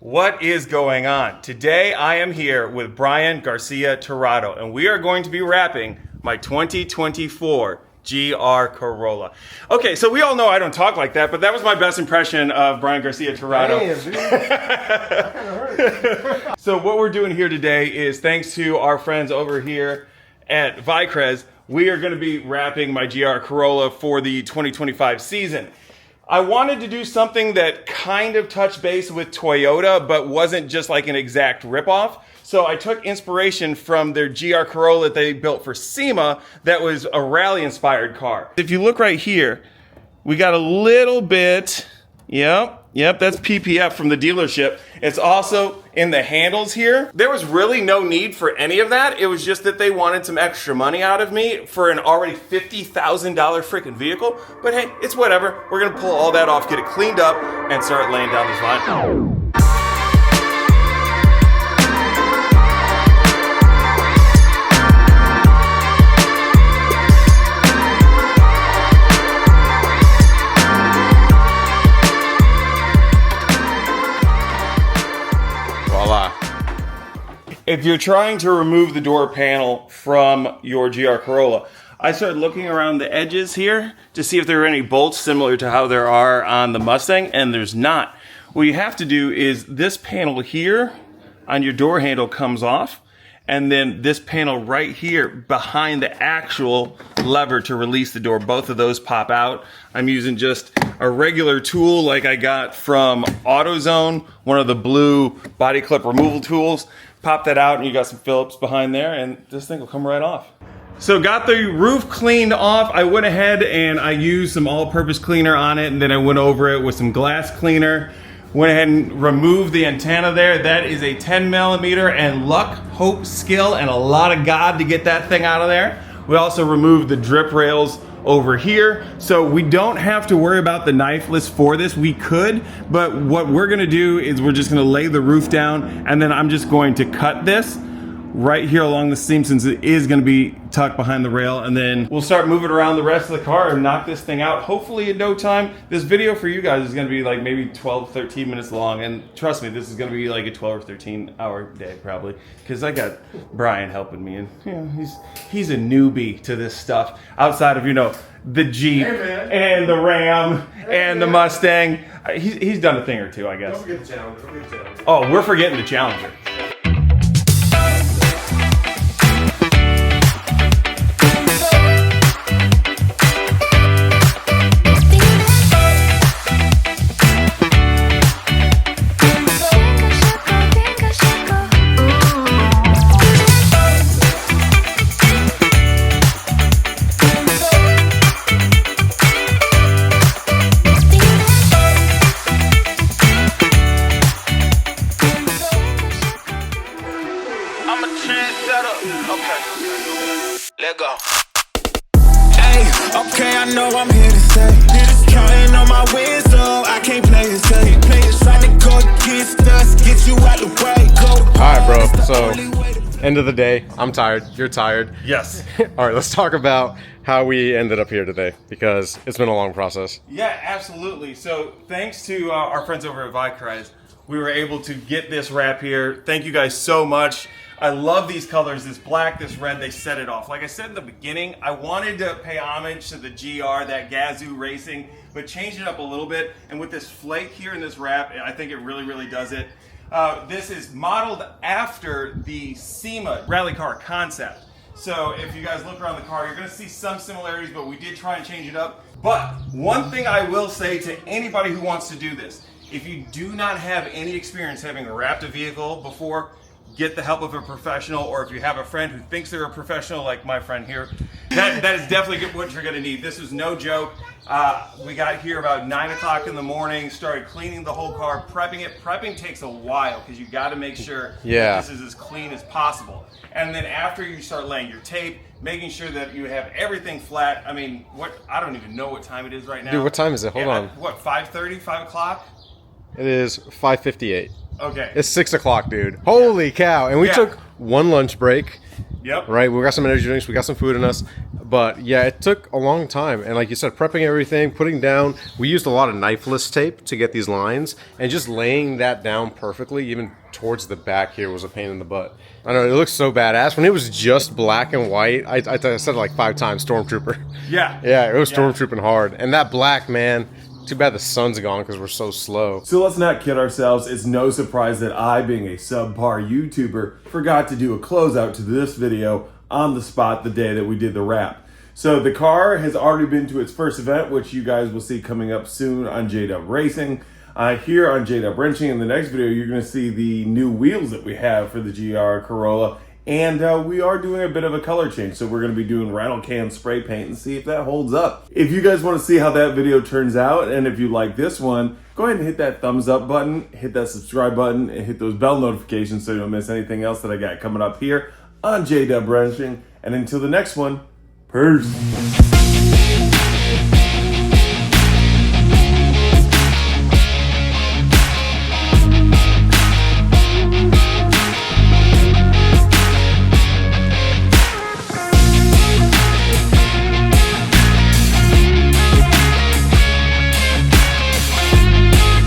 What is going on? Today I am here with Brian Garcia Tirado, and we are going to be wrapping my 2024 GR Corolla. Okay, so we all know I don't talk like that, but that was my best impression of Brian Garcia Tirado. Damn, dude. That kind of hurt. So what we're doing here today is thanks to our friends over here at Vicrez, we are going to be wrapping my GR Corolla for the 2025 season. I wanted to do something that kind of touched base with Toyota, but wasn't just like an exact ripoff. So I took inspiration from their GR Corolla that they built for SEMA that was a rally-inspired car. If you look right here, we got a little bit, yep, that's PPF from the dealership. It's also in the handles here. There was really no need for any of that. It was just that they wanted some extra money out of me for an already $50,000 freaking vehicle. But hey, it's whatever. We're gonna pull all that off, get it cleaned up, and start laying down this line. If you're trying to remove the door panel from your GR Corolla, I started looking around the edges here to see if there are any bolts similar to how there are on the Mustang, and there's not. What you have to do is this panel here on your door handle comes off, and then this panel right here behind the actual lever to release the door, both of those pop out. I'm using just a regular tool like I got from AutoZone, one of the blue body clip removal tools. Pop that out and you got some Phillips behind there and this thing will come right off. So got the roof cleaned off. I went ahead and I used some all-purpose cleaner on it, and then I went over it with some glass cleaner. Went ahead and removed the antenna there. That is a 10 millimeter, and luck, hope, skill, and a lot of God to get that thing out of there. We also removed the drip rails over here, so we don't have to worry about the knifeless for this. We could, but what we're gonna do is we're just gonna lay the roof down, and then I'm just going to cut this right here along the seam since it is gonna be tucked behind the rail, and then we'll start moving around the rest of the car and knock this thing out hopefully in no time. This video for you guys is gonna be like maybe 12, 13 minutes long, and trust me, this is gonna be like a 12 or 13 hour day probably, because I got Brian helping me, and you know, he's a newbie to this stuff outside of, you know, the Jeep and the Ram and the Mustang. He's done a thing or two, I guess. Don't forget the Challenger. Oh, we're forgetting the Challenger. Let go. Hey, okay, I know I'm here to stay. Counting on my wins, so I can't play it safe. Trying to go against us, get you out the way. Alright, bro, so end of the day, I'm tired, you're tired. Yes. Alright, let's talk about how we ended up here today, because it's been a long process. Yeah, absolutely. So thanks to our friends over at Vicrez, we were able to get this wrap here. Thank you guys so much. I love these colors, this black, this red, they set it off. Like I said in the beginning, I wanted to pay homage to the GR, that Gazoo racing, but change it up a little bit. And with this flake here in this wrap, I think it really, really does it. This is modeled after the SEMA rally car concept. So if you guys look around the car, you're gonna see some similarities, but we did try and change it up. But one thing I will say to anybody who wants to do this, if you do not have any experience having wrapped a vehicle before, get the help of a professional, or if you have a friend who thinks they're a professional, like my friend here, that is definitely what you're gonna need. This was no joke. We got here about 9 o'clock in the morning, started cleaning the whole car, prepping it. Prepping takes a while because you gotta make sure this is as clean as possible. And then after you start laying your tape, making sure that you have everything flat. I mean, I don't even know what time it is right now. Dude, what time is it? Hold on. What, 5:30, 5 o'clock? It is 5:58. Okay. It's 6 o'clock, dude. Holy cow. And we took one lunch break. Yep. Right? We got some energy drinks. We got some food in us. But yeah, it took a long time. And like you said, prepping everything, putting down, we used a lot of knifeless tape to get these lines, and just laying that down perfectly, even towards the back here, was a pain in the butt. I know, it looks so badass. When it was just black and white, I said it like 5 times, Stormtrooper. Yeah. Yeah, it was Stormtrooping hard. And that black, man, too bad the sun's gone because we're so slow. So let's not kid ourselves. It's no surprise that I, being a subpar YouTuber, forgot to do a closeout to this video on the spot the day that we did the wrap. So the car has already been to its first event, which you guys will see coming up soon on J-Dub Racing. Here on J-Dub Wrenching, in the next video, you're going to see the new wheels that we have for the GR Corolla. And we are doing a bit of a color change. So we're going to be doing rattle can spray paint and see if that holds up. If you guys want to see how that video turns out, and if you like this one, go ahead and hit that thumbs up button, hit that subscribe button, and hit those bell notifications so you don't miss anything else that I got coming up here on J-Dub Wrenching. And until the next one, peace.